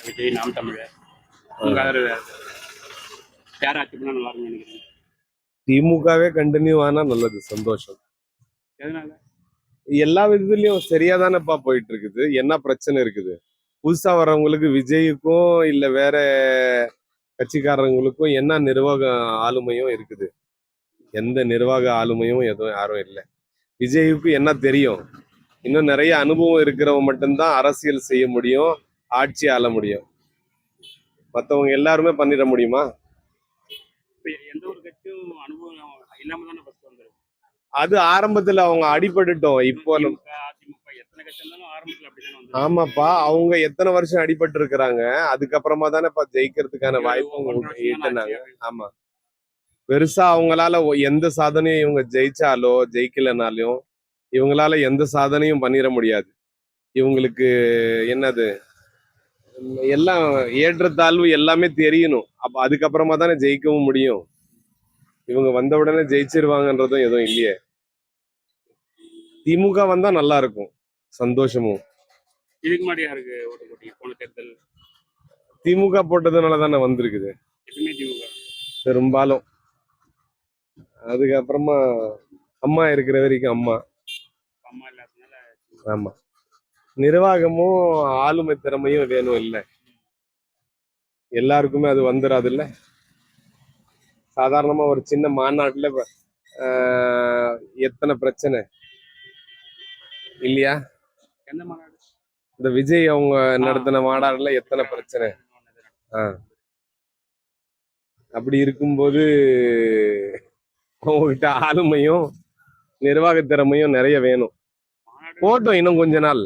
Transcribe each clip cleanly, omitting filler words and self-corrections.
விஜய், நாம் தமிழர். உங்க யார் ஆட்சி பண்ணா நல்லா இருக்கும்னு நினைக்கிறீங்க? திமுகவே கண்டினியூ ஆனா நல்லது, சந்தோஷம். எதனால? எல்லா விதத்துலயும் சரியாதானப்பா போயிட்டு இருக்குது. என்ன பிரச்சனை இருக்குது? புதுசா வர்றவங்களுக்கு விஜய்க்கும் இல்ல வேற கட்சிக்காரங்களுக்கும் என்ன நிர்வாக ஆளுமையும் இருக்குது? எந்த நிர்வாக ஆளுமையும் எதுவும் யாரும் இல்லை. விஜய்க்கு என்ன தெரியும்? இன்னும் நிறைய அனுபவம் இருக்கிறவங்க மட்டும்தான் அரசியல் செய்ய முடியும், ஆட்சி ஆள முடியும். மற்றவங்க எல்லாருமே பண்ணிட முடியுமா? எந்த ஒரு கட்சியும் அனுபவம் இல்லாம தானே ஃபர்ஸ்ட் வந்திருக்கு. அது ஆரம்பத்துல அவங்க அடிபட்டுட்டோம். இப்போ அதிமுக எத்தனை கட்சி இருந்தாலும் ஆரம்பத்துல அப்படிதான் வந்து. ஆமாப்பா, அவங்க எத்தனை வருஷம் அடிபட்டு இருக்கிறாங்க. அதுக்கப்புறமா தானேப்பா ஜெயிக்கிறதுக்கான வாய்ப்பும் ஈட்டினாங்க. ஆமா, பெருசா அவங்களால எந்த சாதனையும் இவங்க ஜெயிச்சாலோ ஜெயிக்கலனாலும் இவங்களால எந்த சாதனையும் பண்ணிட முடியாது. இவங்களுக்கு என்னது, எல்லாம் ஏற்றத்தாழ்வு எல்லாமே தெரியணும். அப்ப அதுக்கப்புறமா தானே ஜெயிக்கவும் முடியும். இவங்க வந்த உடனே ஜெயிச்சிருவாங்கன்றதும் எதுவும் இல்லையே. திமுக வந்தா நல்லா இருக்கும், சந்தோஷமும். இதுக்கு முன்னாடி யாருக்கு ஓட்டு போட்டீங்க போன தேர்தல்? திமுக போட்டதுனால தானே வந்திருக்குது எப்பவுமே திமுக பெரும்பாலும். அதுக்கப்புறமா அம்மா இருக்கிற வரைக்கும் அம்மா இல்லாததுனால. ஆமா, நிர்வாகமும் ஆளுமை திறமையும் வேணும். இல்ல எல்லாருக்குமே அது வந்துடாது. இல்ல சாதாரணமா ஒரு சின்ன மாநாட்டுல எத்தனை பிரச்சனை இல்லையா? எந்த மாநாடு? இந்த விஜய் அவங்க நடத்தின மாநாடுல எத்தனை பிரச்சனை. அப்படி இருக்கும்போது உங்ககிட்ட ஆளுமையும் நிர்வாக திறமையும் நிறைய வேணும். போட்டோம் இன்னும் கொஞ்ச நாள்.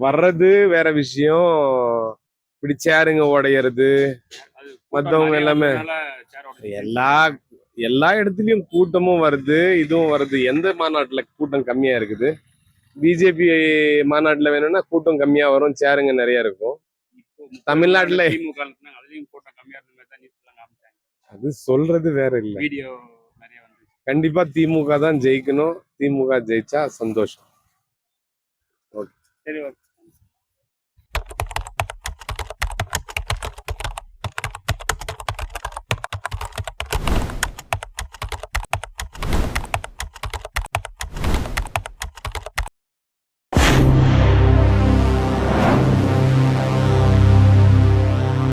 வர்றது வேற விஷயம். இப்படி சேருங்க உடையறது, மத்தவங்க எல்லாமே எல்லா இடத்துலயும் கூட்டமும் வருது, இதுவும் வருது. எந்த மாநாட்டுல கூட்டம் கம்மியா இருக்குது? பிஜேபி மாநாட்டுல வேணும்னா கூட்டம் கம்மியா வரும், சேருங்க நிறைய இருக்கும். தமிழ்நாட்டுல அது சொல்றது வேற இல்ல. கண்டிப்பா திமுக தான் ஜெயிக்கணும். திமுக ஜெயிச்சா சந்தோஷம். ஓகே, சரி, ஓகே.